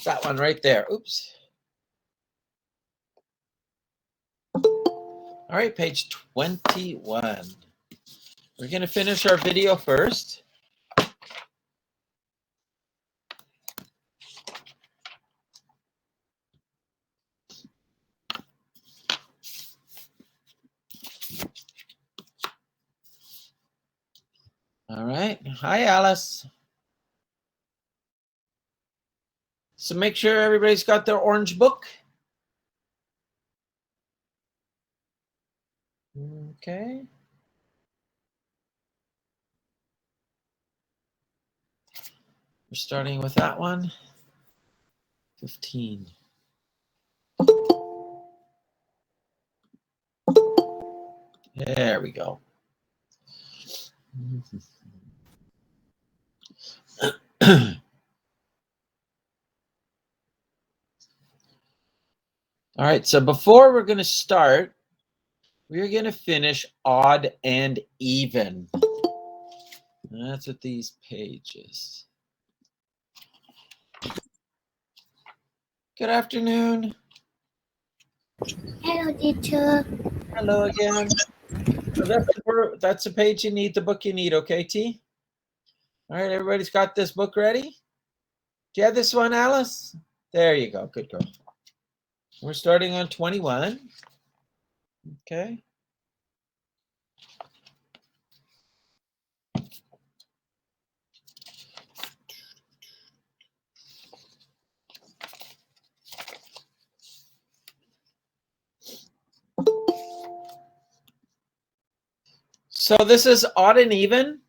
that one right there. Oops. All right, page 21. We're going to finish our video first. All right. Hi, Alice. So make sure everybody's got their orange book. Okay. We're starting with that one. 15. There we go. All right, so before we're going to start, we're going to finish odd and even. And that's what these pages. Good afternoon. Hello, teacher. Hello again. So that's the page you need, the book you need, okay, T? All right, everybody's got this book ready? Do you have this one, Alice? There you go. Good girl. We're starting on 21. Okay. So this is odd and even.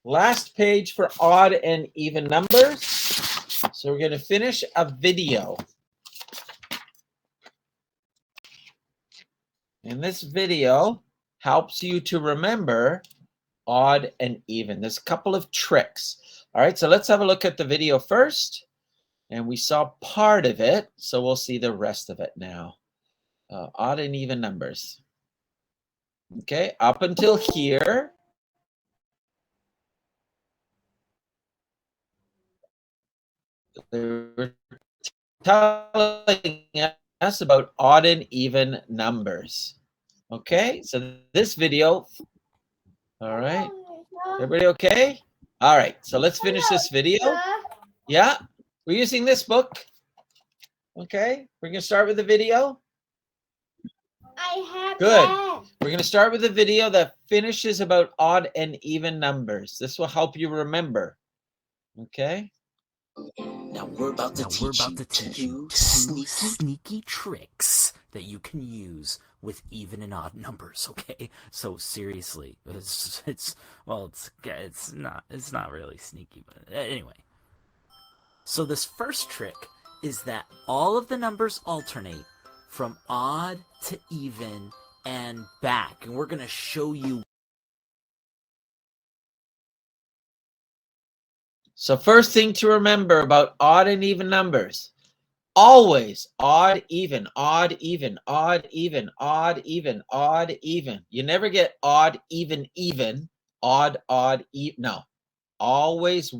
Last page for odd and even numbers. So we're going to finish a video. And this video helps you to remember odd and even. There's a couple of tricks. All right, so let's have a look at the video first. And we saw part of it, so we'll see the rest of it now. Odd and even numbers. Okay, up until here. They're telling us about odd and even numbers. Okay, so this video, all right, everybody okay? All right, so let's finish this video. Yeah, we're using this book. Okay, we're gonna start with the video. I have Good. that. We're gonna start with a video that finishes about odd and even numbers. This will help you remember. Okay. Now we're about to teach you two sneaky tricks that you can use with even and odd numbers. Okay, so seriously, it's not really sneaky, but anyway. So this first trick is that all of the numbers alternate from odd to even and back, and we're gonna show you. So first thing to remember about odd and even numbers, always odd, even, odd, even, odd, even, odd, even, odd, even. You never get odd, even, odd, odd, even. No, always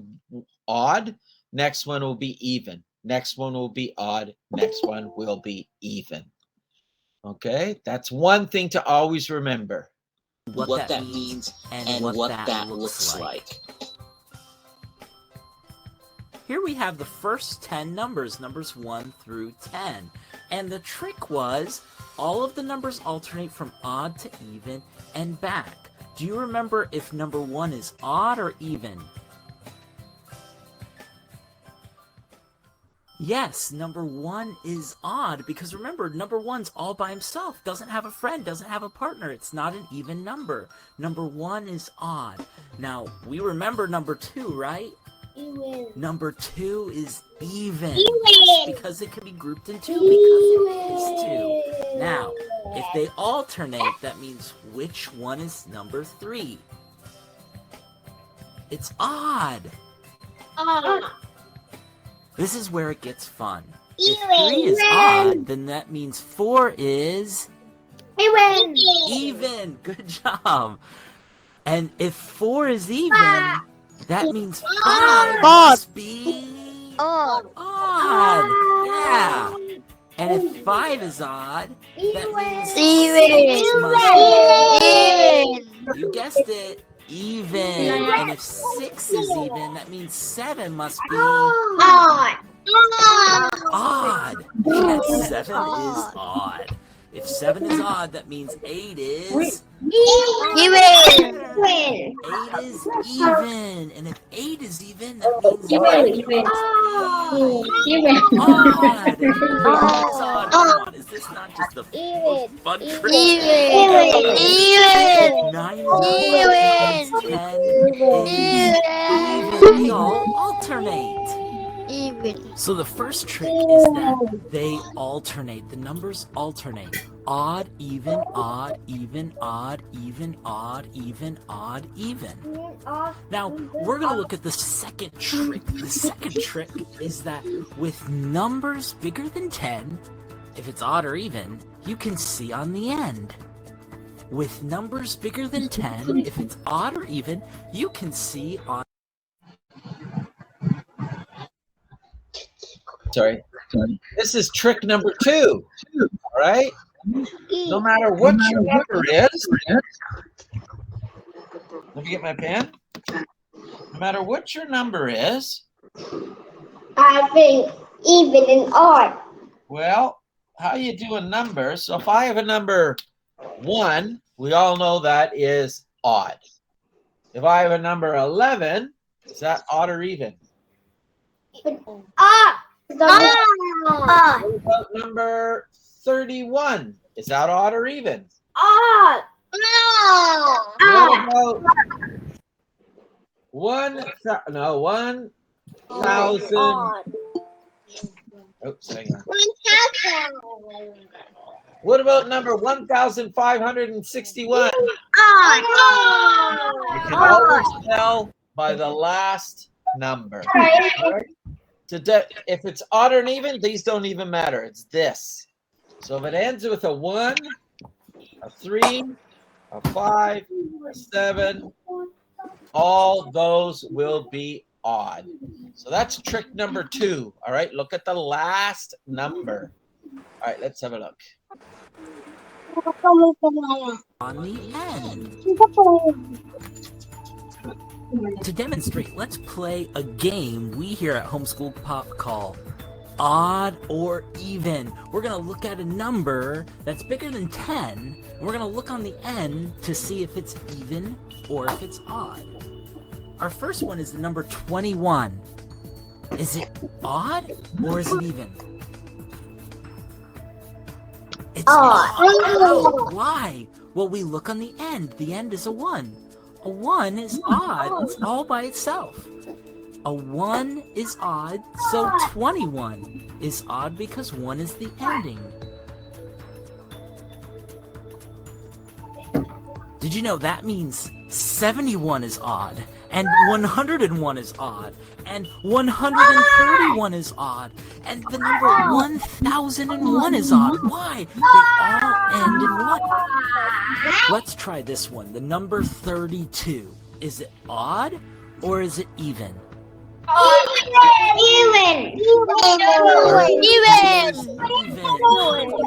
odd. Next one will be even. Next one will be odd. Next one will be even. Okay, that's one thing to always remember. What that means and what that looks like. Here we have the first 10 numbers, numbers 1 through 10. And the trick was, all of the numbers alternate from odd to even and back. Do you remember if number 1 is odd or even? Yes, number 1 is odd, because remember, number 1's all by himself, doesn't have a friend, doesn't have a partner. It's not an even number. Number 1 is odd. Now, we remember number 2, right? Even. Number 2 is even. Even. Yes, because it can be grouped in 2 because it is 2. Now, if they alternate, that means which one is number 3? It's odd. This is where it gets fun. If 3 is odd, then that means 4 is Even. even. Good job. And if 4 is even, that means 5 must be Odd. Odd. Yeah. And if 5 is odd, that means Even. 6 must Even. be, you guessed it, even. And if 6 is even, that means 7 must be Odd. odd. Yes, 7 is odd. If 7 is odd, that means 8 is Even. 8 is even. And if 8 is even, that means 9 must be odd. Is odd. Come on, is this not just a fun trick? Even. 9 times 10 is even. They all alternate. Even. So the first trick is that they alternate. The numbers alternate. Odd, even, odd, even, odd, even, odd, even, odd, even. Now, we're going to look at the second trick. The second trick is that with numbers bigger than 10, if it's odd or even, you can see on the end. With numbers bigger than 10, if it's odd or even, you can see on... Sorry. This is trick number 2. All right. No matter what your number is, let me get my pen. No matter what your number is, I think even and odd. well, how you doing numbers? So if I have a number 1, we all know that is odd. If I have a number 11, is that odd or even? Odd. What about number 31? Is that odd or even? Odd. What about 1,000? Oops, hang on. What about number 1,561? You can always tell by the last number. If it's odd or even, these don't even matter. It's this. So if it ends with a 1, a 3, a 5, a 7, all those will be odd. So that's trick number 2. All right, look at the last number. All right, let's have a look. on the end. To demonstrate, let's play a game we here at Homeschool Pop call odd or even. We're going to look at a number that's bigger than 10. And we're going to look on the end to see if it's even or if it's odd. Our first one is the number 21. Is it odd or is it even? It's odd. Oh, why? Well, we look on the end. The end is a 1. A 1 is odd. It's all by itself. A 1 is odd, so 21 is odd because 1 is the ending. Did you know that means 71 is odd, and 101 is odd, and 131 is odd, and the number 1001 is odd? Why? They all end in 1. Let's try this one. The number 32. Is it odd or is it even? Even.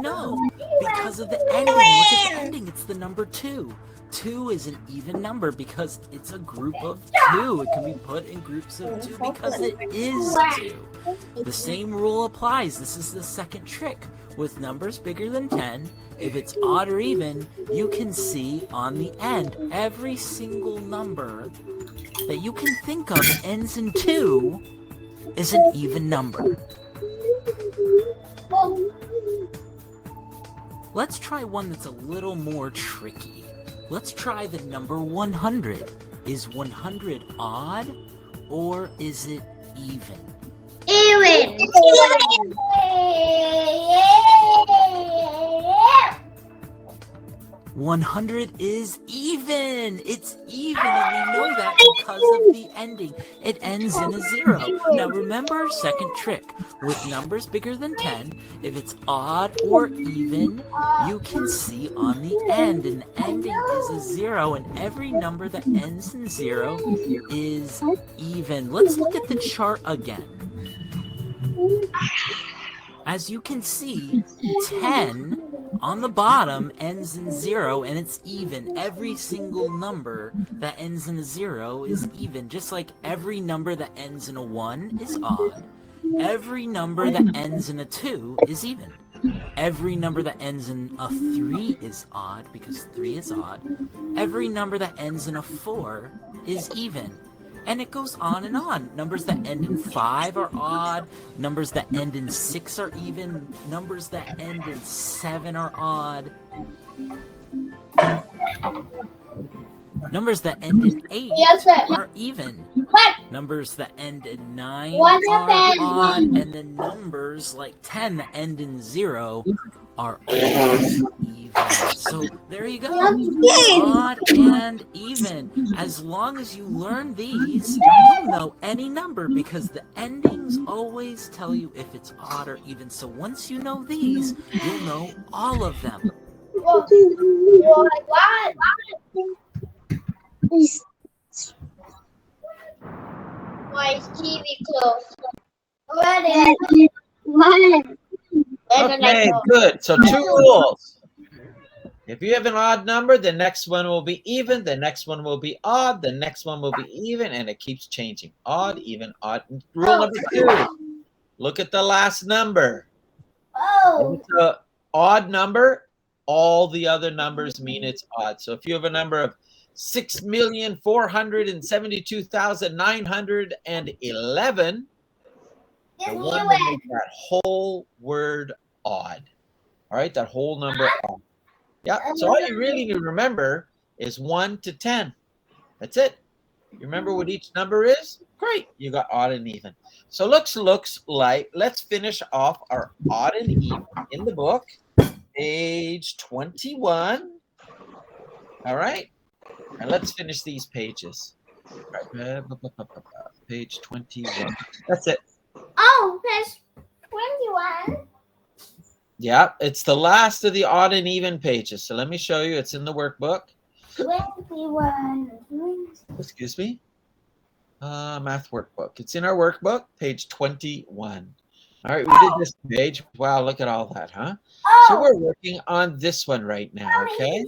No, because of the ending. Look at the ending. It's the number 2. 2 is an even number because it's a group of 2. It can be put in groups of 2 because it is 2. The same rule applies. This is the second trick. With numbers bigger than 10, if it's odd or even, you can see on the end. Every single number that you can think of that ends in 2 is an even number. Let's try one that's a little more tricky. Let's try the number 100. Is 100 odd or is it even? Even. 100 is even. It's even, and we know that because of the ending. It ends in a 0. Now remember our second trick. With numbers bigger than 10, if it's odd or even, you can see on the end. And the ending is a 0, and every number that ends in 0 is even. Let's look at the chart again. As you can see, 10 on the bottom ends in 0 and it's even. Every single number that ends in a 0 is even, just like every number that ends in a 1 is odd. Every number that ends in a 2 is even. Every number that ends in a 3 is odd because 3 is odd. Every number that ends in a 4 is even. And it goes on and on. Numbers that end in 5 are odd. Numbers that end in 6 are even. Numbers that end in 7 are odd. Numbers that end in 8 are even. Numbers that end in 9 are odd. And then numbers like 10 that end in 0 are always even. So there you go. Odd and even. As long as you learn these, you'll know any number because the endings always tell you if it's odd or even. So once you know these, you'll know all of them. What? Why is TV closed? Okay, good. So 2 rules. If you have an odd number, the next one will be even, the next one will be odd, the next one will be even, and it keeps changing. Odd, even, odd. Rule number 2, look at the last number. If it's an odd number, all the other numbers mean it's odd. So if you have a number of 6,472,911, the one will make that whole word odd. All right, that whole number odd. Yeah, so all you really need to remember is 1 to 10. That's it. You remember what each number is? Great, you got odd and even. So looks like, let's finish off our odd and even in the book, page 21. All right, and let's finish these pages. All right. Page 21. That's it. Oh, page 21. Yeah, it's the last of the odd and even pages. So let me show you. It's in the workbook. 21. Excuse me. Math workbook. It's in our workbook, page 21. All right, we did this page. Wow, look at all that, huh? So we're working on this one right now, okay?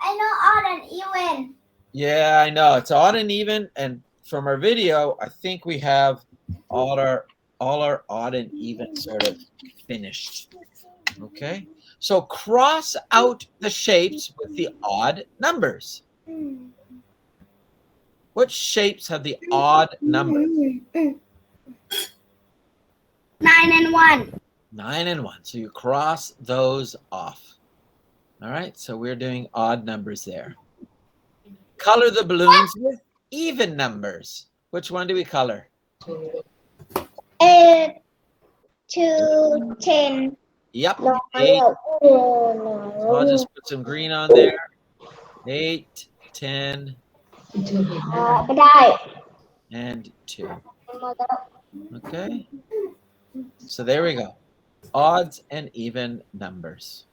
I know odd and even. Yeah, I know. It's odd and even. And from our video, I think we have all our odd and even sort of finished. Okay, so cross out the shapes with the odd numbers. What shapes have the odd numbers? 9 and 1. 9 and 1. So you cross those off. All right, so we're doing odd numbers there. Color the balloons with even numbers. Which one do we color? 8 to 10. Yep, No, 8. no. So I'll just put some green on there. 8, 10, and 2. Okay, so there we go. Odds and even numbers.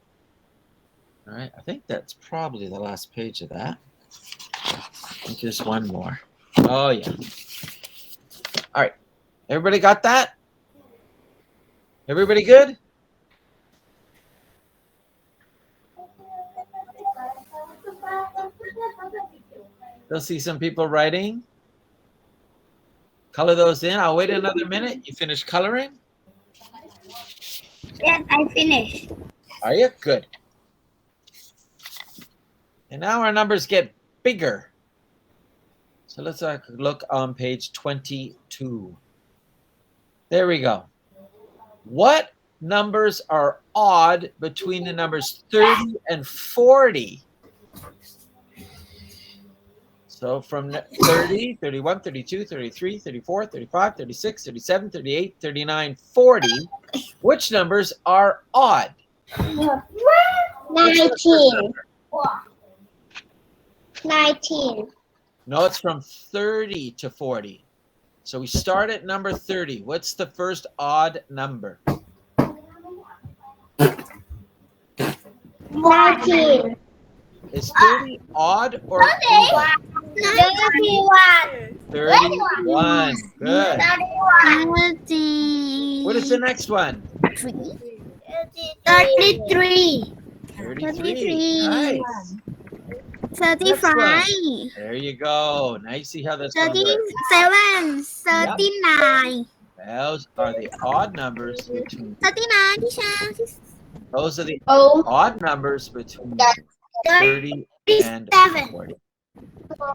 All right, I think that's probably the last page of that. I think there's one more. Oh, yeah. All right, everybody got that? Everybody good? You'll see some people writing. Color those in. I'll wait another minute. You finished coloring? Yes, I finished. Are you? Good. And now our numbers get bigger. So let's look on page 22. There we go. What numbers are odd between the numbers 30 and 40? So from 30, 31, 32, 33, 34, 35, 36, 37, 38, 39, 40, which numbers are odd? 19. 19. No, it's from 30 to 40. So we start at number 30. What's the first odd number? 19. Is 30 odd or even? 31. 31. Good. 31. What is the next one? 33. 33. Nice. 35. There you go. Now you see how this one works. 37. 39. Those are the odd numbers between. 39, teacher. Those are the Oh. odd numbers between 30 and 40.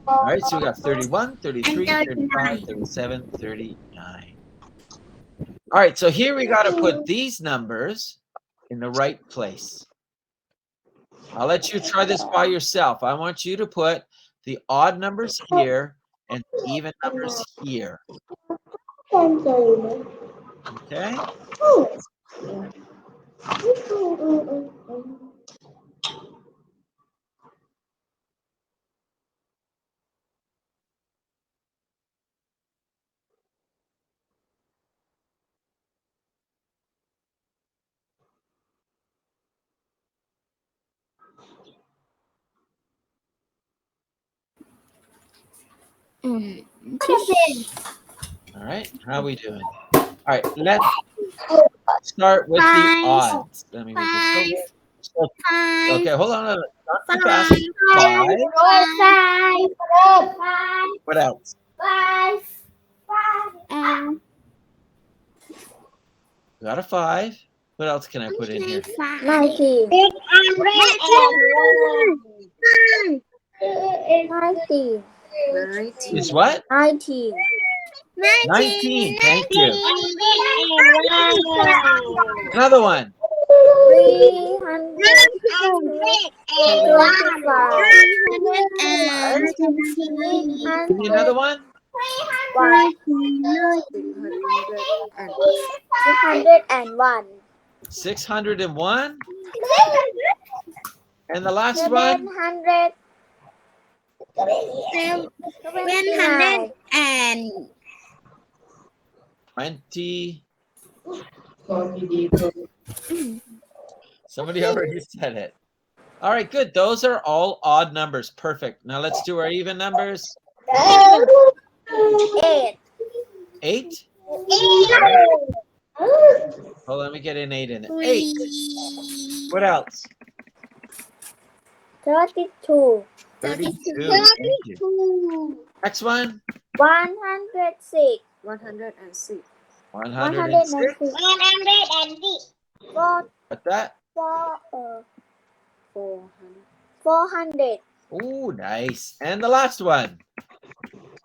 All right, so we got 31, 33, 35, 37, 39. All right, so here we got to put these numbers in the right place. I'll let you try this by yourself. I want you to put the odd numbers here and the even numbers here. Okay? All right, how are we doing? All right, let's start with the odds. Let me make it so. Okay, hold on. Not too fast. 5. What else? 5. Got a 5. What else can I put in here? 19. 19. It's what? 19. 19. Thank you. Another one. 325. Give me another one. 601. 601. And the last one? 700. 700 and 20. Somebody already said it. All right, good. Those are all odd numbers. Perfect. Now let's do our even numbers. 8. 8. Hold on, let me get an 8 in it. 8. What else? 32. 32. Thank you. Next one. 106. 106. 106. What's that? 400. Oh, nice. And the last one.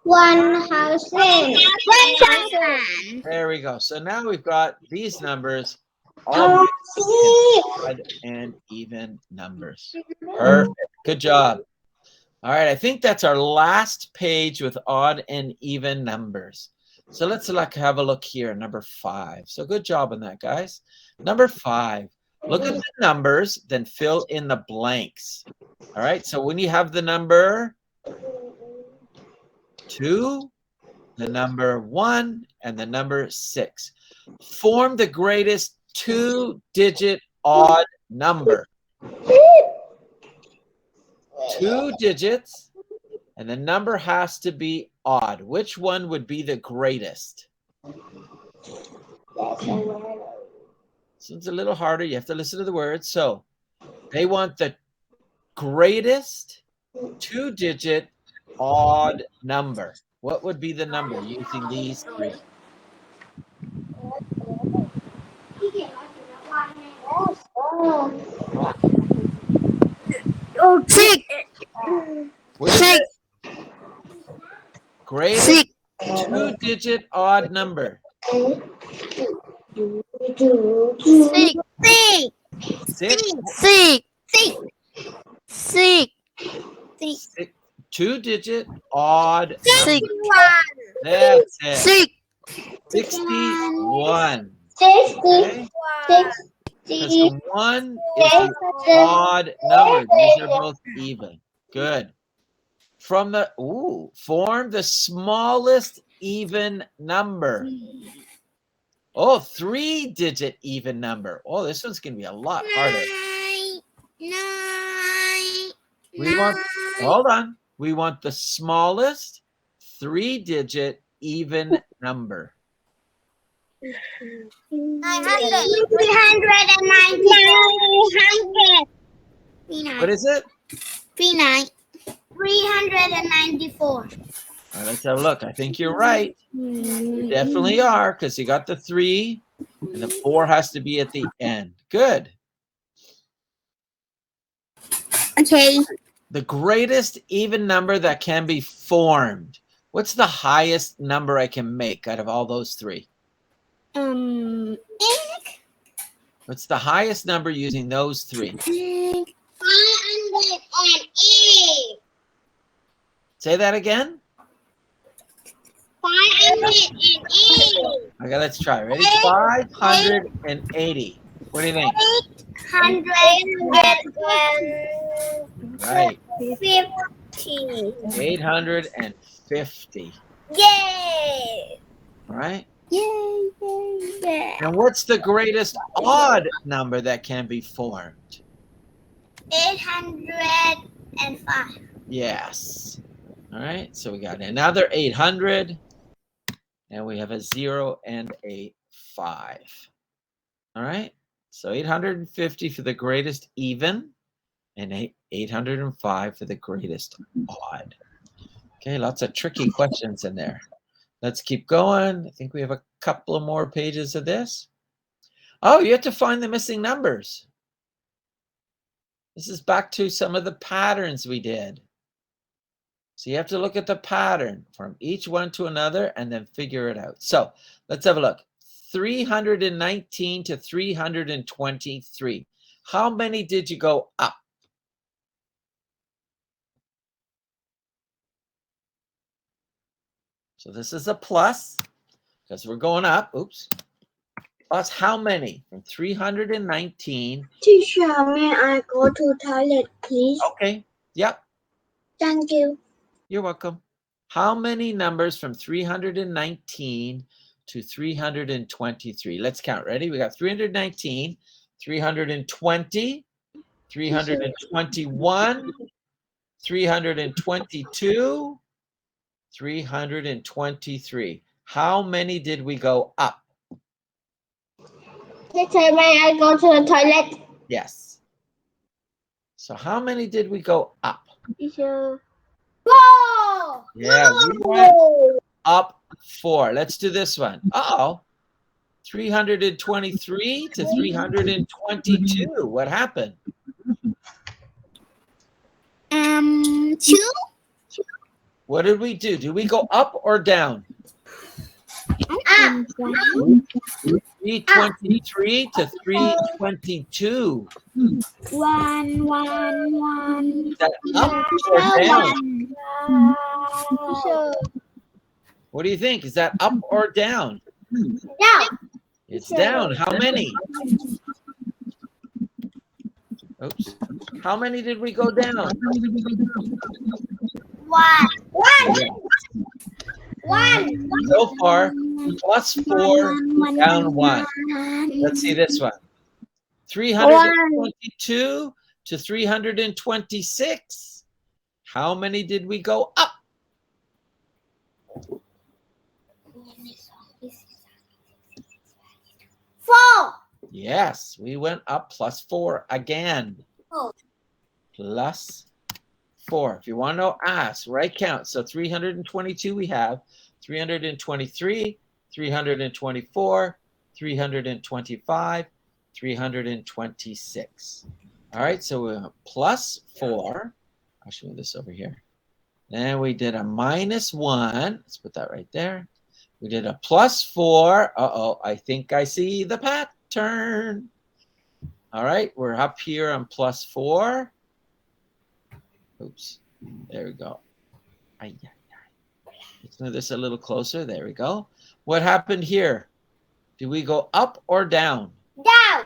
1,000. There we go. So now we've got these numbers, all odd and even numbers. Perfect. Good job. All right, I think that's our last page with odd and even numbers. So let's have a look here, number 5. So good job on that, guys. Number 5, look at the numbers, then fill in the blanks. All right, so when you have the number 2, the number 1, and the number 6, form the greatest 2-digit odd number. 2 digits, and the number has to be odd. Which one would be the greatest? This one's a little harder. You have to listen to the words. So they want the greatest 2-digit odd number. What would be the number using these 3? Oh, 6. What is it? Greatest 2-digit odd number. 6. 2-digit odd number. That's it. 61. Okay? Because the 1 is the odd number. These are both even. Good. From the form the smallest even number. Oh, 3-digit even number. Oh, this one's gonna be a lot harder. 9. Hold on. We want the smallest 3-digit even number. 900. 394. What is it? 394. All right, let's have a look. I think you're right. You definitely are, because you got the 3, and the 4 has to be at the end. Good. Okay. The greatest even number that can be formed. What's the highest number I can make out of all those 3? What's the highest number using those 3? 508. Say that again. 508. Okay, let's try. Ready? 580. What do you think? 850. Right. 850. Yay! All right. Yay! Yay! And what's the greatest odd number that can be formed? 805. Yes. All right. So we got another 800. And we have a 0 and a 5. All right. So 850 for the greatest even, and 805 for the greatest odd. Okay, lots of tricky questions in there. Let's keep going. I think we have a couple of more pages of this. Oh, you have to find the missing numbers. This is back to some of the patterns we did. So you have to look at the pattern from each one to another and then figure it out. So let's have a look. 319 to 323. How many did you go up? So this is a plus because we're going up. Oops. Plus how many? From 319. Teacher, may I go to toilet, please? Okay. Yep. Thank you. You're welcome. How many numbers from 319 to 323? Let's count. Ready? We got 319, 320, 321, 322, 323. How many did we go up? Teacher, may I go to the toilet? Yes. So how many did we go up? Teacher. 4. Yeah, we went up 4. Let's do this one. Uh-oh. 323 to 322. What happened? 2. What did we do? Did we go up or down? Up. 323 to 322. 1. Is that up or down? What do you think? Is that up or down? Down. It's down. How many? Oops. How many did we go down? 1. So far, plus 4, down 1. Let's see this one. 322 to 326. How many did we go up? 4. Yes, we went up plus 4 again. Oh. Plus 4. If you want to know, ask, right count. So 322 we have, 323, 324, 325, 326. All right, so we went plus 4. I'll show you this over here. Then we did a minus 1. Let's put that right there. We did a plus 4. Uh-oh, I think I see the pattern. All right, we're up here on plus 4. Oops, there we go. Let's move this a little closer. There we go. What happened here? Did we go up or down? Down.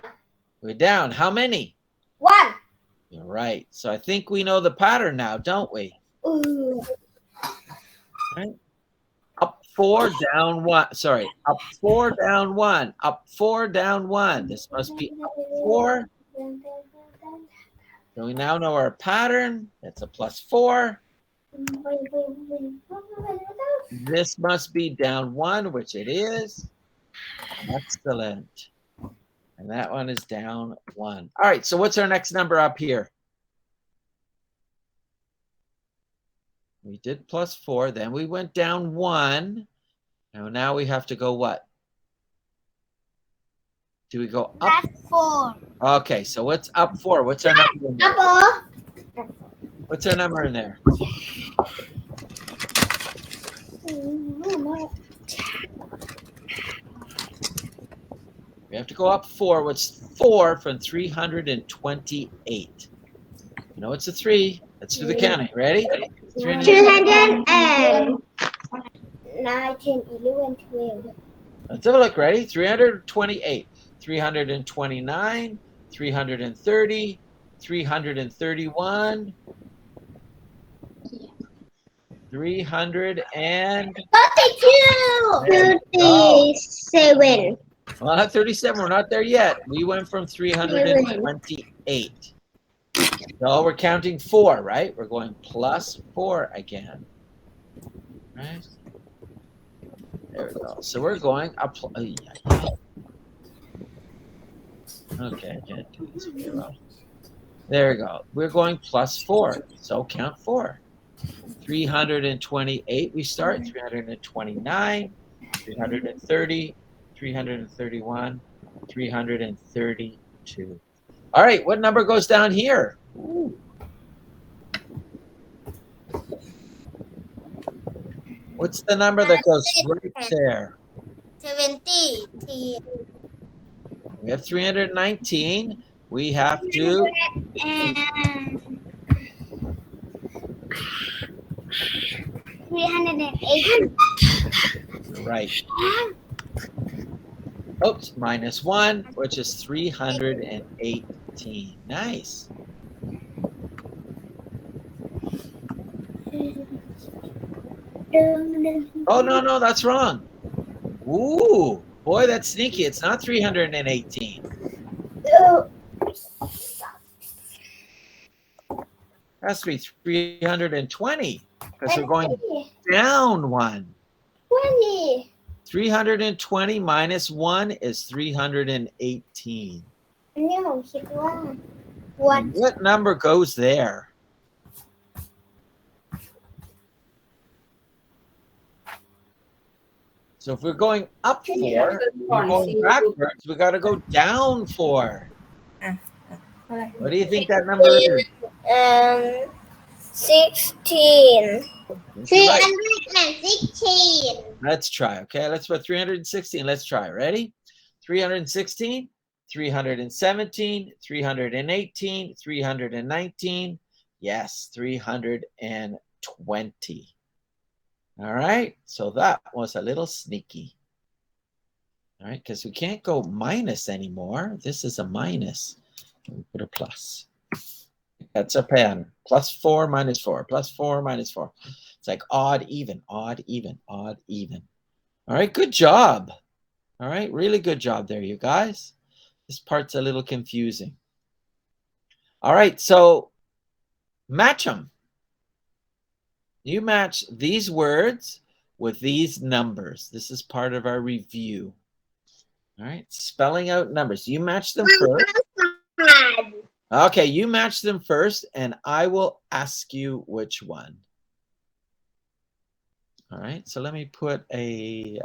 We're down. How many? 1. You're right. So I think we know the pattern now, don't we? Ooh. Right? Up 4, down 1. Sorry, up 4, down 1. Up 4, down 1. This must be up 4. So we now know our pattern. That's a plus 4. This must be down 1, which it is. Excellent. And that one is down 1. All right, so what's our next number up here? We did plus 4, then we went down 1. And now we have to go what? Do we go up? Up 4. Okay, so what's up 4? What's our number in there? Up. What's our number in there? We have to go up 4. What's 4 from 328? You know it's a 3. Let's do the counting. Ready? 219, 11, 12. Let's have a look. Ready? 328, 329, 330, 331, 300 and 32. 37. well, not 37. We're not there yet. We went from 328. So we're counting 4, right? We're going plus 4 again. Right? There we go. So we're going up. Okay, I can't do this very well. There we go. We're going plus 4. So count 4. 328 we start. 329, 330, 331, 332. All right, what number goes down here? Ooh. What's the number that goes right there? 70. We have 319. We have to And 308. right. Oops, minus 1, which is 318. Nice. Oh, no, that's wrong. Ooh, boy, that's sneaky. It's not 318. Has to be 320 because we're going down 1. 20. 320 minus 1 is 318. No, one. What number goes there? So if we're going up 4, we're going backwards, we got to go down 4. What do you think that number is? 16. That's right. 316. Let's try, okay? Let's put 316. Let's try. Ready? 316, 317, 318, 319. Yes, 320. All right, so that was a little sneaky. All right, because we can't go minus anymore. This is a minus. We put a plus. That's a pattern. Plus 4 minus 4. Plus 4 minus 4. It's like odd, even, odd, even, odd, even. All right, good job. All right, really good job there, you guys. This part's a little confusing. All right, so match them. You match these words with these numbers. This is part of our review. All right, spelling out numbers. You match them first. Okay, you match them first, and I will ask you which one. All right, so let me put a...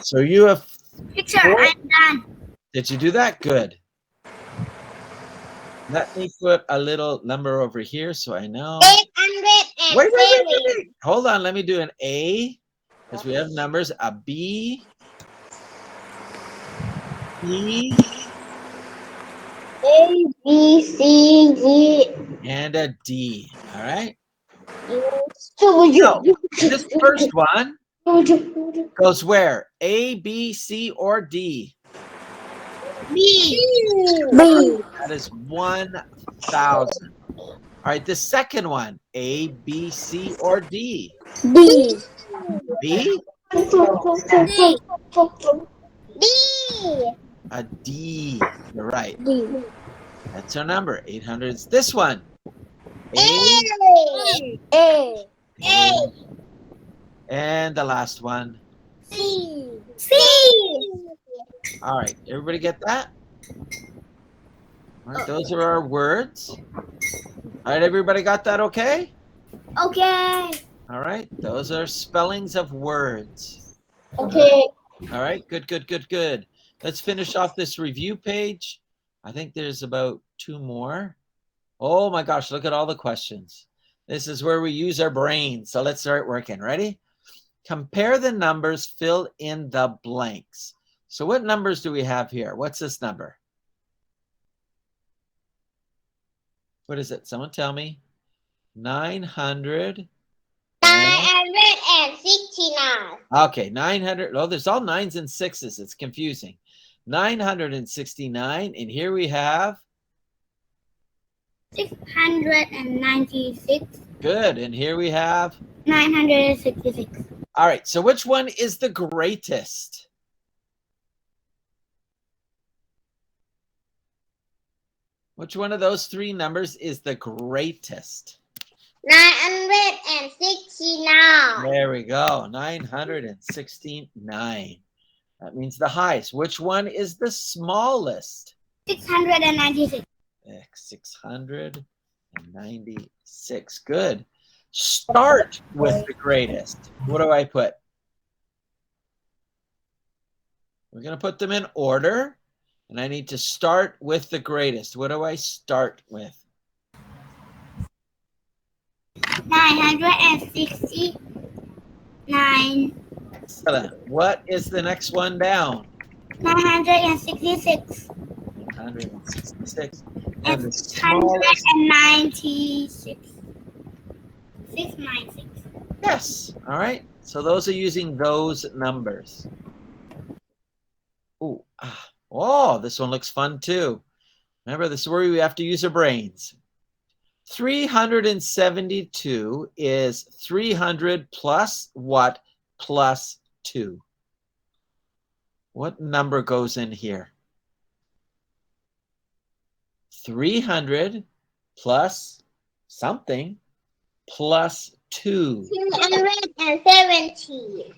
so you have... Teacher, I'm done. Did you do that? Good. Let me put a little number over here so I know. 807. Wait. Hold on, let me do an A, because we have numbers. A B, C, A, B, C, D, and a D. All right? so So, this first one goes where? A, B, C, or D? B. That is 1,000. All right, the second one, A, B, C, or D? D. B? D. A D. You're right. D. That's our number. 800 is this one. A. And the last one. C. All right, everybody get that? All right, those are our words. All right, everybody got that okay? Okay. All right, those are spellings of words. Okay. All right, good, good, good, good. Let's finish off this review page. I think there's about 2 more. Oh my gosh, look at all the questions. This is where we use our brains. So let's start working. Ready? Compare the numbers, fill in the blanks. So what numbers do we have here? What's this number? What is it? Someone tell me. 900. 969. Okay, 900. Oh, there's all 9s and 6s. It's confusing. 969. And here we have 696. good. And here we have 966. all right. So which one is the greatest? Which one of those 3 numbers is the greatest? 969. There we go. 969. That means the highest. Which one is the smallest? 696. 696. Good. Start with the greatest. What do I put? We're going to put them in order. And I need to start with the greatest. What do I start with? 969. Excellent. What is the next one down? 966. 966. And the smallest. 696. 696. Yes. All right. So those are using those numbers. Ooh. Oh, this one looks fun too. Remember, this is where we have to use our brains. 372 is 300 plus what plus 2? What number goes in here? 300 plus something plus 2. 270.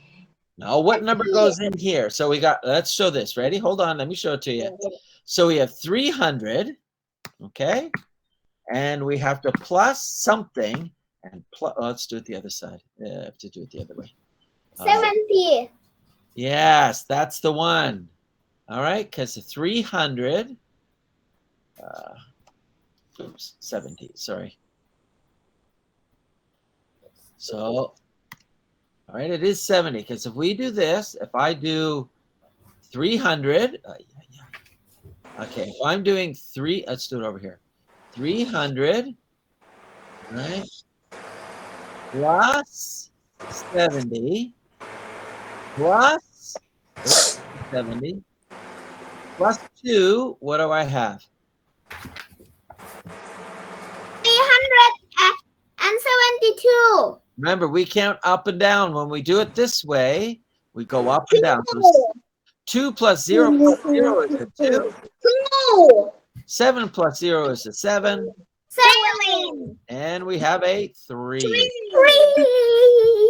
No, what number goes in here? So we got, let's show this. Ready? Hold on. Let me show it to you. So we have 300, okay? And we have to plus something. And let's do it the other side. I have to do it the other way. 70. Yes, that's the one. All right, because 300, oops, 70, sorry. So, all right, it is 70, because if we do this, if I do 300, okay, if I'm doing let's do it over here. 300, right, plus 70, plus 70, plus 2, what do I have? 372. Remember, we count up and down. When we do it this way, we go up and down. So 2 plus 0 plus 0 is a 2. 2. 7 plus 0 is a 7. 7. And we have a 3. 3.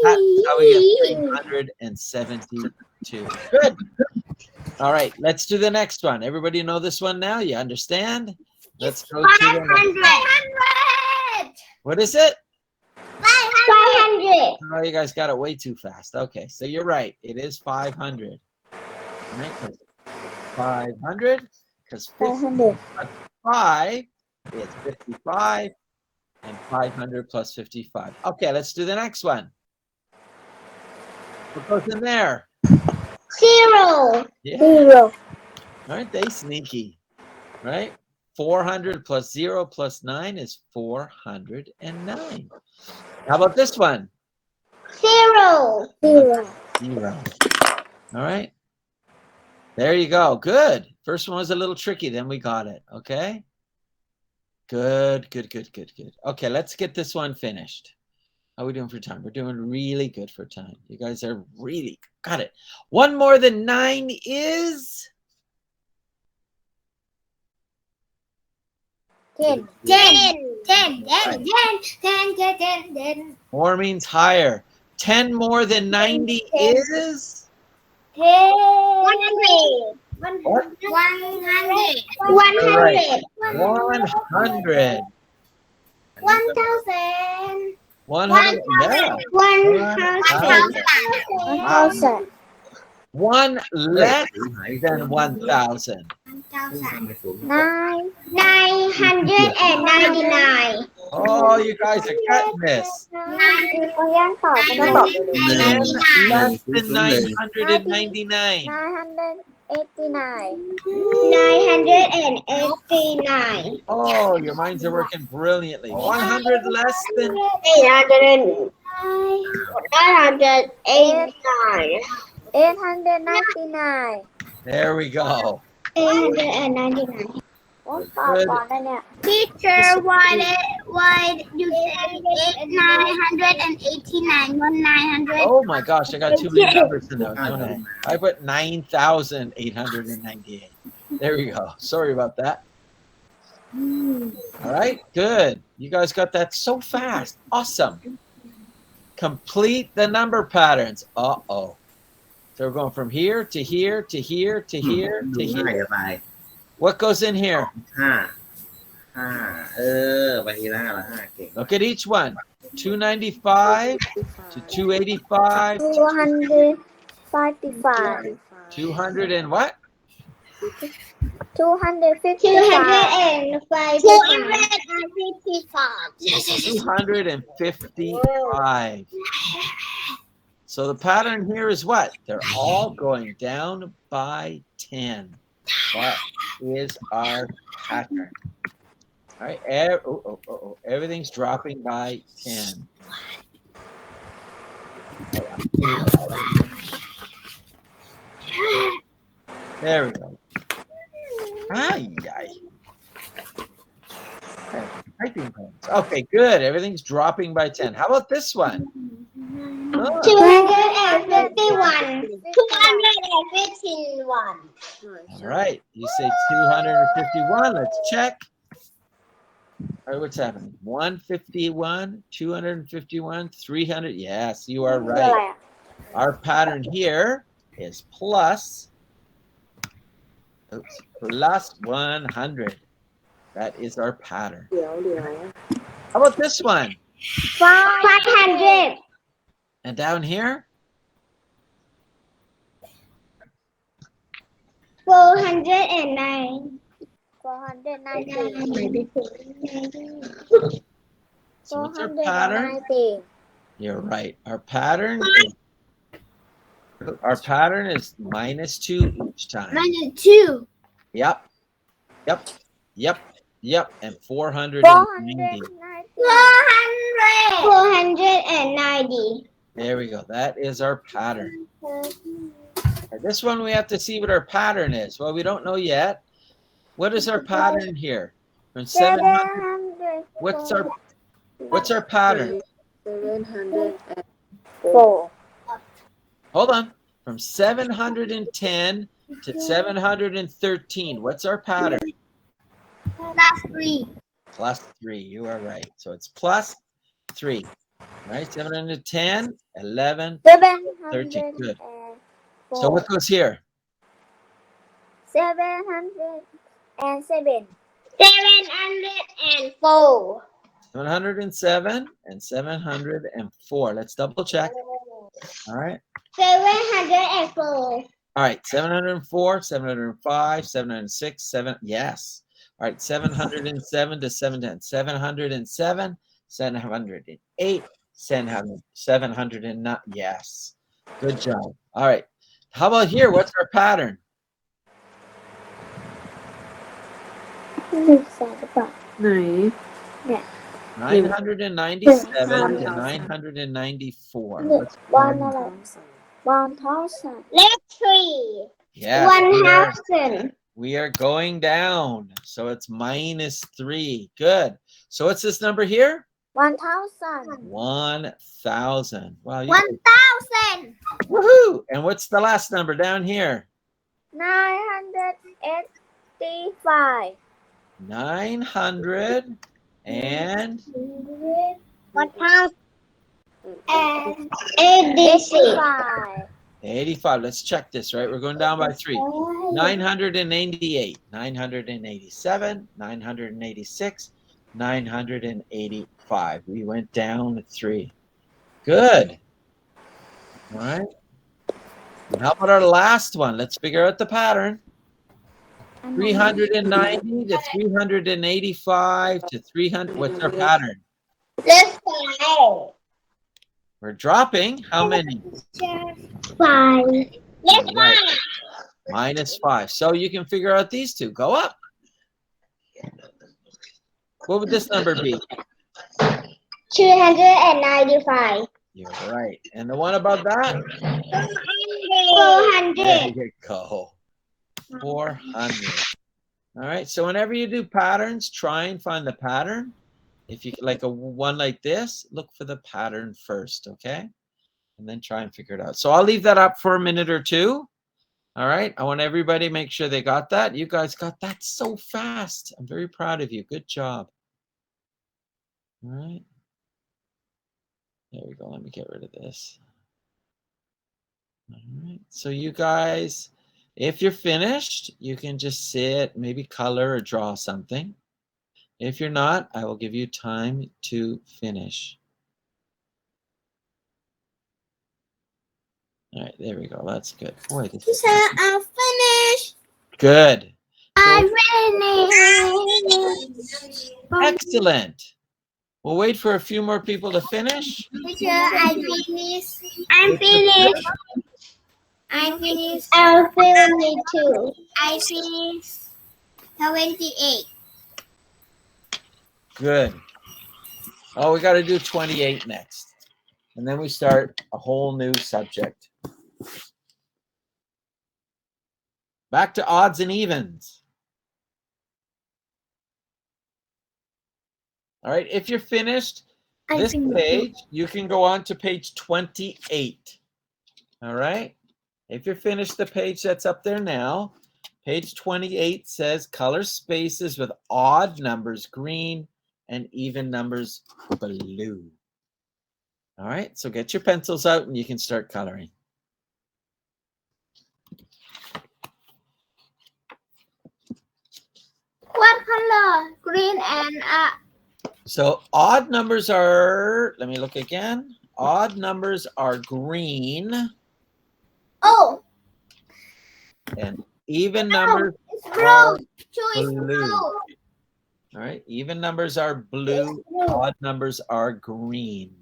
That's how we get 372. Good. All right, let's do the next one. Everybody know this one now? You understand? Let's go to the next. 500. What is it? 500. Oh, you guys got it way too fast. Okay, so you're right. It is 500. All right, 500, because 5 is 55, and 500 plus 55. Okay, let's do the next one. What goes in there? 0. Yeah. 0. Aren't they sneaky? Right? 400 plus 0 plus 9 is 409. How about this one? 0. 0. 0. All right. There you go. Good. First one was a little tricky. Then we got it. Okay. Good, good, good, good, good. Okay, let's get this one finished. How are we doing for time? We're doing really good for time. You guys are really got it. 1 more than 9 is 10. 10. 10. 10. 10. 10. 10. more means higher. 10 more than 90 is What? 100. All right. 100. 1,000. 100. Yeah. 1,000. One less than 1,000. 999. Oh, you guys are getting this. 999. Less than 999. 989. Oh, your minds are working brilliantly. 100 less than 989. 899 There we go. 899. Good. Teacher, why you said 989? 900. Oh my gosh, I got too many numbers in there, don't I? I put 9,898. There we go. Sorry about that. All right, good. You guys got that so fast. Awesome. Complete the number patterns. Uh-oh. So we're going from here to here to here to here to here. What goes in here? Look at each one. 295 to 285. 255 200 and what? 255 255. So the pattern here is what? They're all going down by 10. That is our pattern. All right. Everything's dropping by 10. There we go. Okay, good. Everything's dropping by 10. How about this one? 251. 251. All right. You say 251. Let's check. All right, what's happening? 151, 251, 300. Yes, you are right. Our pattern here is plus 100. That is our pattern. How about this one? 500. And down here? 409. 490 So what's our pattern? 490 You're right. Our pattern is minus 2 each time. -2. Yep. And 490. 490. There we go. That is our pattern. And this one we have to see what our pattern is. Well, we don't know yet. What is our pattern here? From 700. What's our pattern? 704 Hold on. From 710 to 713. What's our pattern? +3. Plus 3. You are right. So it's plus 3. Right? 710, 11, 13. Good. So what goes here? 707 704. 707 and 704. Let's double check. All right. 704. All right. 704, 705, 706, 7. Yes. All right. 707 to 710. 707, 708, 709. Yes. Good job. All right. How about here? What's our pattern? 997 to 994. What's 1000 Let's 3. Yes, 1000. we are going down. So it's minus 3. Good. So what's this number here? 1000 1,000. Wow. 1000. Woohoo! And what's the last number down here? 985 900 and 1000. 86. 85. Let's check this, right? We're going down by 3. 988, 987, 986, 985. We went down 3. Good. All right. And how about our last one? Let's figure out the pattern. 390 to 385 to 300. What's our pattern? Let's five. We're dropping how many? 5. Let's Right. five. -5. So you can figure out these two. Go up. What would this number be? 295. You're right. And the one above that? 400. There you go. 400. All right. So whenever you do patterns, try and find the pattern. If you like a one like this, look for the pattern first, okay? And then try and figure it out. So I'll leave that up for a minute or two. All right. I want everybody to make sure they got that. You guys got that so fast. I'm very proud of you. Good job. All right. There we go. Let me get rid of this. All right. So you guys, if you're finished, you can just sit, maybe color or draw something. If you're not, I will give you time to finish. All right, there we go. That's good. Boy, this is I'm finished. good. I'm finished. Excellent. We'll wait for a few more people to finish. Teacher, I finished. I'm finished. I finished. I'm finished too. I finished 28. Good. Oh, we got to do 28 next. And then we start a whole new subject. Back to odds and evens. All right, if you're finished this page, you can go on to page 28. All right, if you're finished the page that's up there now, page 28 says color spaces with odd numbers green and even numbers blue. All right, so get your pencils out and you can start coloring. What color? Green and So odd numbers are, let me look again. Odd numbers are green oh, and even numbers it's are blue. Two is blue. blue. All right, even numbers are blue, odd numbers are green.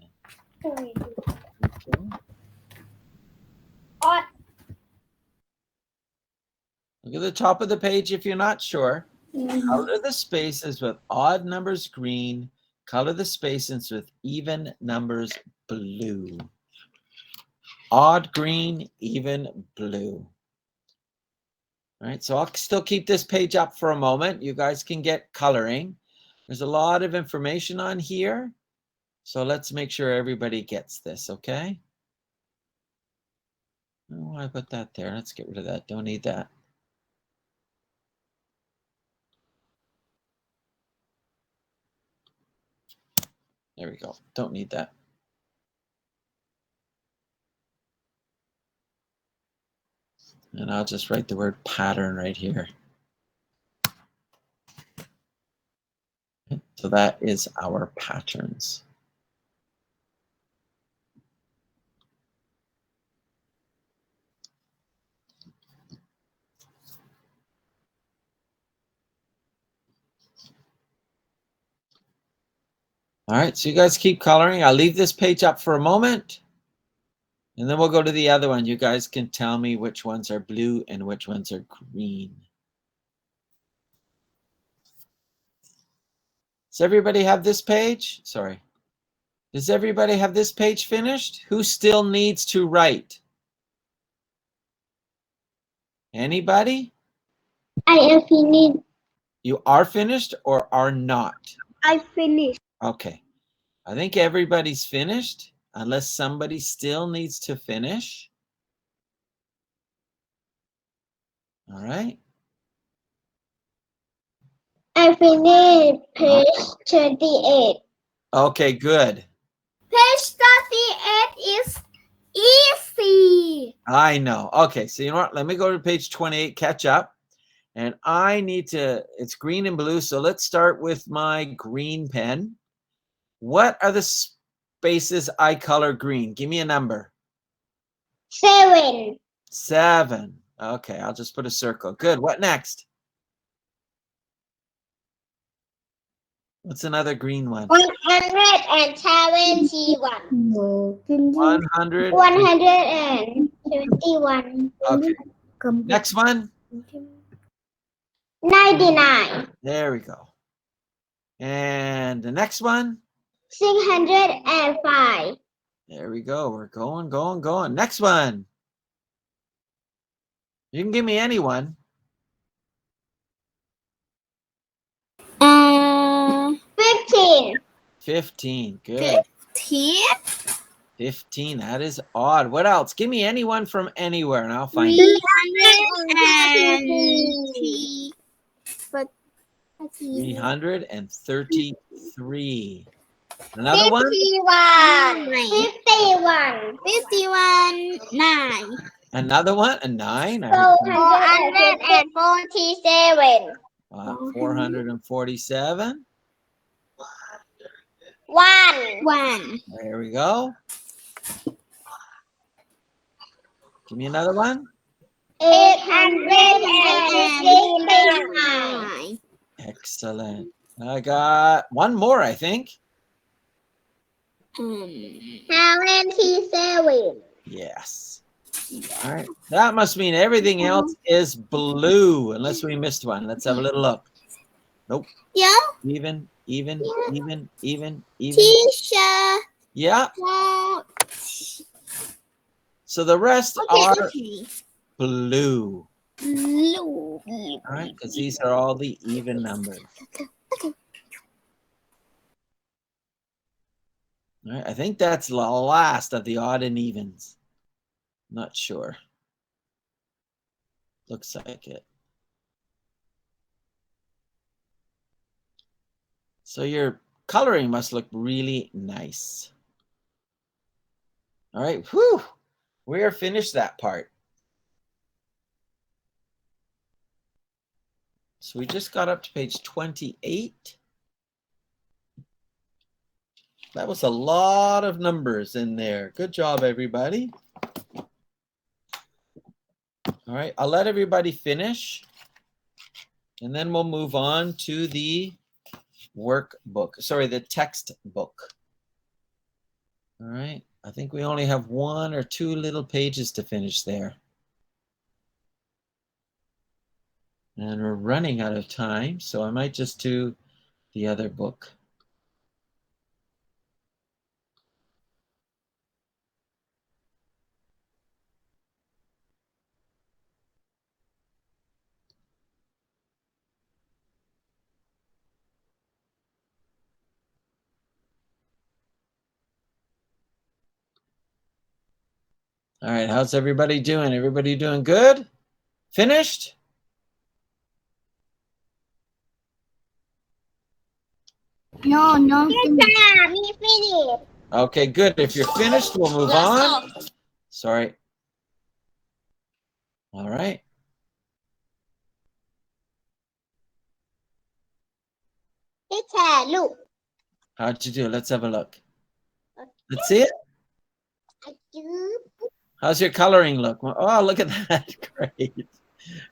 Odd. Look at the top of the page if you're not sure. Color the spaces with odd numbers green. Color the spaces with even numbers blue. Odd green, even blue. All right, so I'll still keep this page up for a moment. You guys can get coloring. There's a lot of information on here. So let's make sure everybody gets this, okay? Oh, I put that there. Let's get rid of that. Don't need that. There we go. Don't need that. And I'll just write the word pattern right here. So that is our patterns. All right, so you guys keep coloring. I'll leave this page up for a moment. And then we'll go to the other one. You guys can tell me which ones are blue and which ones are green. Does everybody have this page? Sorry. Does everybody have this page finished? Who still needs to write? Anybody? I am finished. You are finished or are not? I finished. Okay. I think everybody's finished unless somebody still needs to finish. All right. I finished page 28. Okay, good. Page 38 is Easy. I know. Okay, so you know what? Let me go to page 28, catch up. And I need to, it's green and blue. So let's start with my green pen. What are the spaces I color green? Give me a number. 7. 7. Okay, I'll just put a circle. Good. What next? What's another green one? 171. 100. 171. Okay. Next one. 99. There we go. And the next one. 605. There we go. We're going. Next one. You can give me any one. 15. 15. Good. 15. That is odd. What else? Give me anyone from anywhere and I'll find it. 333. Another one? 51. 9. Another one? A 9? 447. 447. 1. There we go. Give me another one. 869. Excellent. I got one more, I think. 77. Yes. All right. That must mean everything else is blue, unless we missed one. Let's have a little look. Nope. Yeah. Even. Tisha. Yeah. So the rest are blue. Blue. All right, because these are all the even numbers. All right, I think that's the last of the odd and evens. Not sure. Looks like it. So your coloring must look really nice. All right, whew, we are finished that part. So we just got up to page 28. That was a lot of numbers in there. Good job, everybody. All right, I'll let everybody finish. And then we'll move on to the workbook. Sorry, the textbook. All right, I think we only have 1 or 2 little pages to finish there. And we're running out of time, so I might just do the other book. All right, how's everybody doing? Everybody doing good? Finished? No. Me finished. Okay, good. If you're finished, we'll move on. Sorry. All right. Teacher, look. How'd you do? Let's have a look. Let's see it. How's your coloring look? Oh, look at that. Great.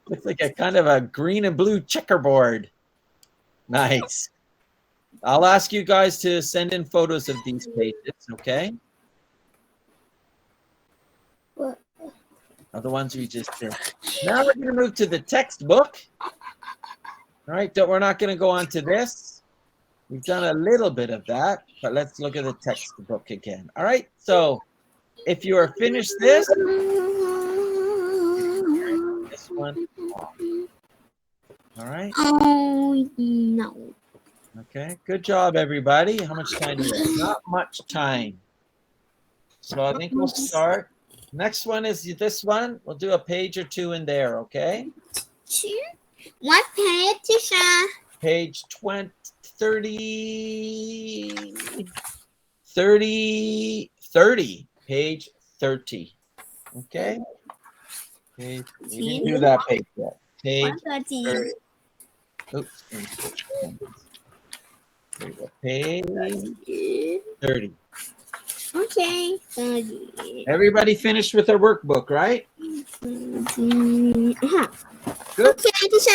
Looks like a kind of a green and blue checkerboard. Nice. I'll ask you guys to send in photos of these pages, okay? What? Of the ones we just did. Now we're going to move to the textbook. All right, we're not going to go on to this. We've done a little bit of that, but let's look at the textbook again. All right, so if you are finished this one off. All right. Oh, no. Okay, good job, everybody. How much time do we have? Not much time. So I think we'll start. Next one is this one. We'll do a page or 2 in there, okay? What page, teacher? Page 20, 30, 30, 30. Page 30. Okay? Page, we didn't do that page yet. Page 30. Oops. There you go. Page 30. Okay. 30. Everybody finished with their workbook, right? Uh-huh. Good. Okay, teacher.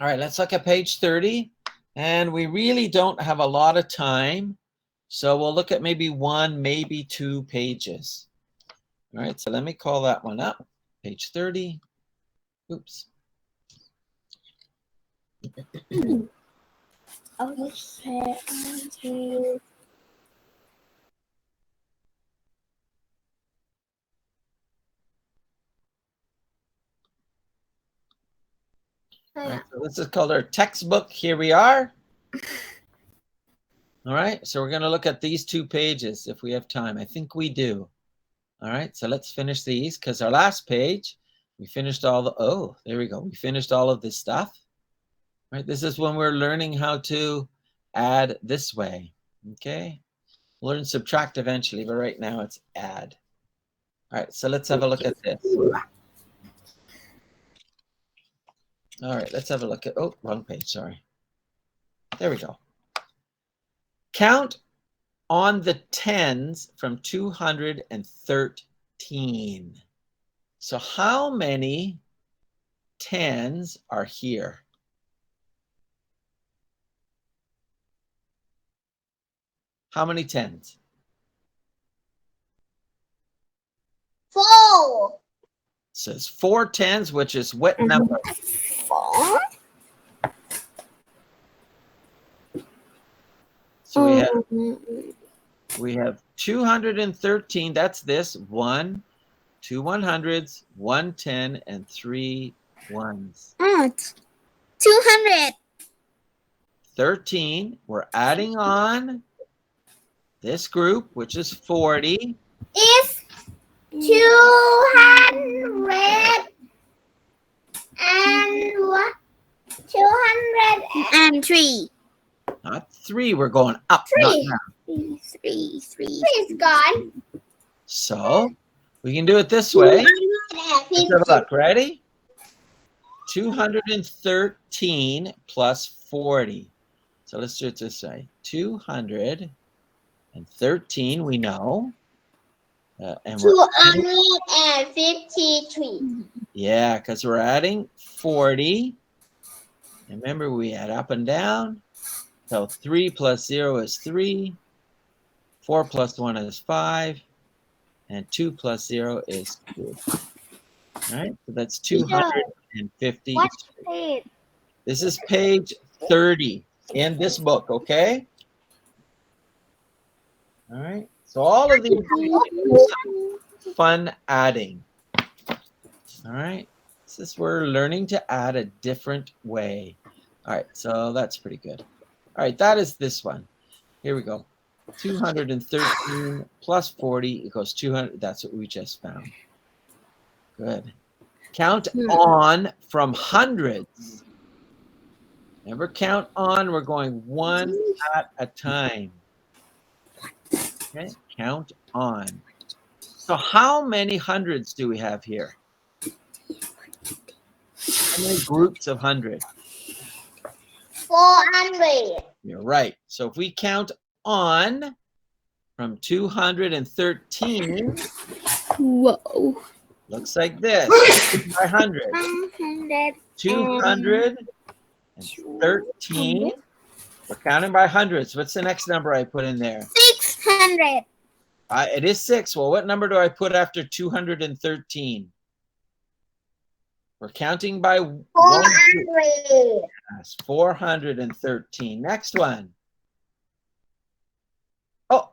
All right, let's look at page 30. And we really don't have a lot of time. So we'll look at maybe 1, maybe 2 pages. All right, so let me call that one up. Page 30. Oops. Okay. All right, so this is called our textbook. Here we are. All right, so we're going to look at these 2 pages if we have time. I think we do. All right, so let's finish these because our last page, we finished all the, oh, there we go. We finished all of this stuff. All right, this is when we're learning how to add this way. Okay, we'll learn subtract eventually, but right now it's add. All right, so let's have a look at this. All right, let's have a look at, oh, wrong page, sorry. There we go. Count on the tens from 213. So how many tens are here? How many tens? 4. It says 4 tens, which is what number? 4. So we have 213. That's this 1, 2 100s, 1 10, and 3 1s. 200. 13. We're adding on this group, which is 40. Is 200 and what? 203. Not 3. We're going up, not down. 3 is gone. So we can do it this way. Let's have a look. Ready? 213 plus 40. So let's do it this way. 213, we know. And we're 253. yeah, because we're adding 40. And remember, we add up and down. So 3 plus 0 is 3. 4 plus 1 is 5. And 2 plus 0 is 2. All right, so that's 250. What page? This is page 30 in this book, okay? All right, so all of these fun adding. All right, this is we're learning to add a different way. All right, so that's pretty good. All right, that is this one. Here we go. 213 plus 40 equals 200. That's what we just found. Good. Count on from hundreds. Never count on. We're going one at a time. Okay, count on. So how many hundreds do we have here? How many groups of 100? 400. You're right. So if we count on from 213, Whoa. looks like this. By 100. 213. We're counting by hundreds. What's the next number I put in there? 600. It is 6. Well, what number do I put after 213? We're counting by 400. Yes, 413. Next one. Oh,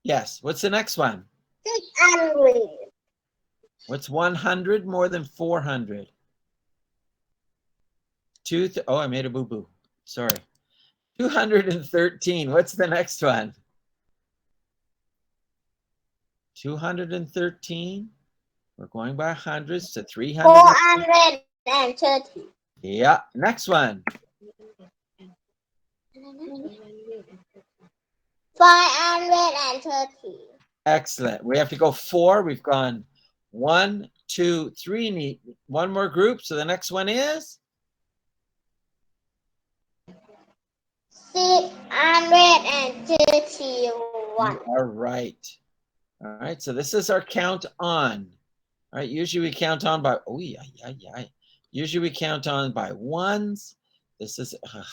yes. What's the next one? 600. What's 100 more than 400? Oh, I made a boo-boo. Sorry. 213. What's the next one? 213. We're going by hundreds to 300. 430. Yeah. Next one. 530. Excellent. We have to go 4. We've gone 1, 2, 3. Need one more group. So the next one is 631. you are right. All right. So this is our count on. All right. Usually we count on by Usually we count on by ones. This is All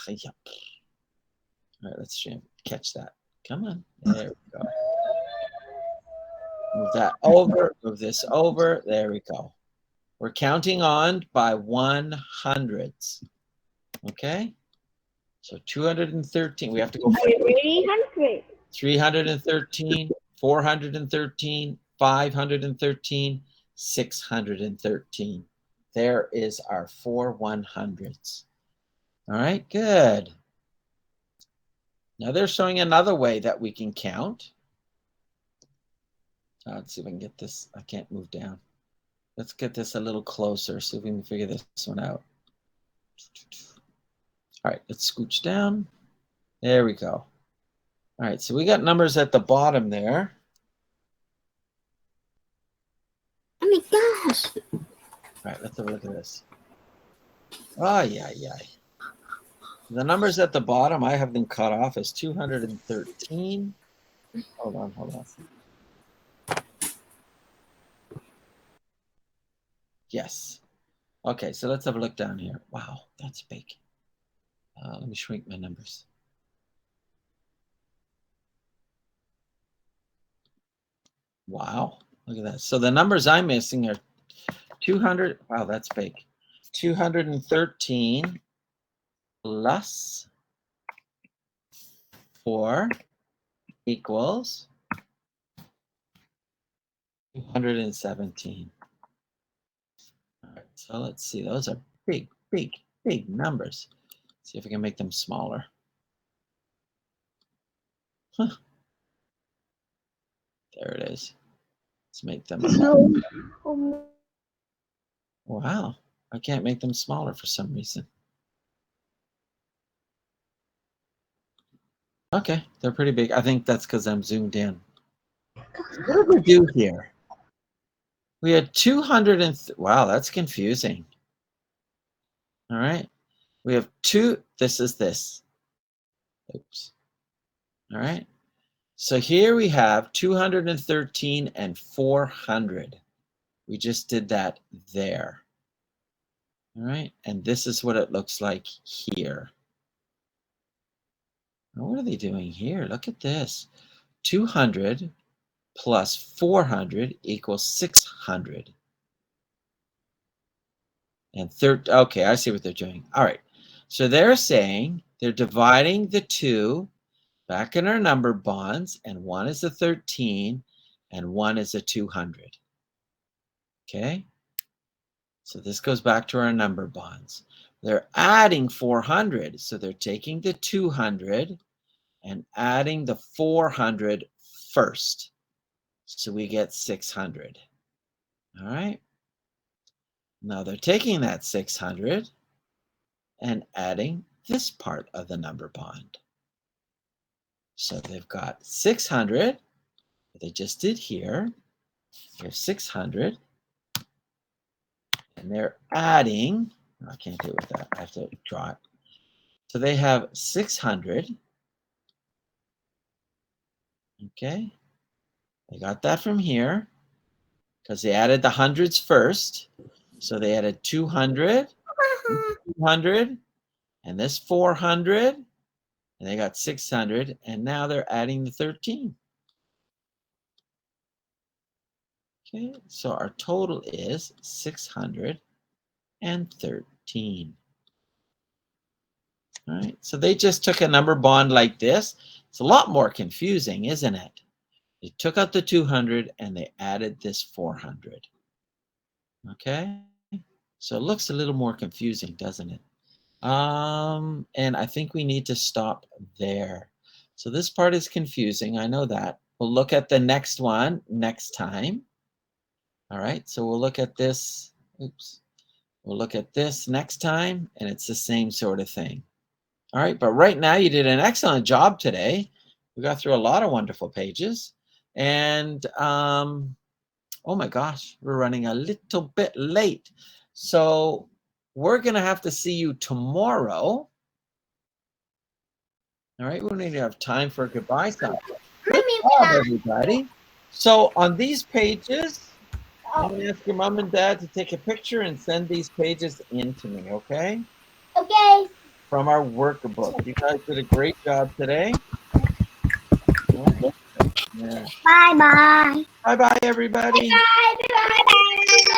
right. Let's catch that. Come on. There we go. Move that over. Move this over. There we go. We're counting on by 100s. Okay. So 213. We have to go 300. 313, 413, 513, 613. There is our 4 100s. All right, good. Now they're showing another way that we can count. Let's see if I can get this. I can't move down. Let's get this a little closer, see if we can figure this one out. All right, let's scooch down. There we go. All right, so we got numbers at the bottom there. Oh my gosh. All right, let's have a look at this. Oh, yeah. The numbers at the bottom, I have them cut off as 213. Hold on. Yes. Okay, so let's have a look down here. Wow, that's big. Let me shrink my numbers. Wow, look at that. So the numbers I'm missing are 200. Wow, that's big. 213 plus 4 equals 217. All right, so let's see. Those are big numbers. See if I can make them smaller. Huh. There it is. Let's make them. Wow, I can't make them smaller for some reason. Okay, they're pretty big. I think that's because I'm zoomed in. What did we do here? We had 200 and wow, that's confusing. All right, we have this is this. Oops. All right, so here we have 213 and 400. We just did that there. All right, and this is what it looks like here. Now, what are they doing here? Look at this. 200 plus 400 equals 600. And okay, I see what they're doing. All right, so they're saying they're dividing the 2 back in our number bonds, and one is a 13 and one is a 200. Okay, so this goes back to our number bonds. They're adding 400, so they're taking the 200 and adding the 400 first. So we get 600. All right. Now they're taking that 600 and adding this part of the number bond. So they've got 600 that they just did here. Here's 600. And they're adding, I can't do it with that. I have to draw it. So they have 600. Okay. They got that from here because they added the hundreds first. So they added 200, 200, and this 400, and they got 600, and now they're adding the 13. Okay, so our total is 613. All right, so they just took a number bond like this. It's a lot more confusing, isn't it? They took out the 200 and they added this 400. Okay, so it looks a little more confusing, doesn't it? And I think we need to stop there. So this part is confusing. I know that. We'll look at the next one next time. All right, so we'll look at this. Oops. We'll look at this next time, and it's the same sort of thing. All right, but right now you did an excellent job today. We got through a lot of wonderful pages. And oh my gosh, we're running a little bit late. So we're going to have to see you tomorrow. All right, we need to have time for a goodbye song. Good job, everybody. So on these pages, I'm going to ask your mom and dad to take a picture and send these pages in to me, okay? Okay. From our workbook. You guys did a great job today. Yeah. Bye bye. Bye-bye, everybody. Bye bye.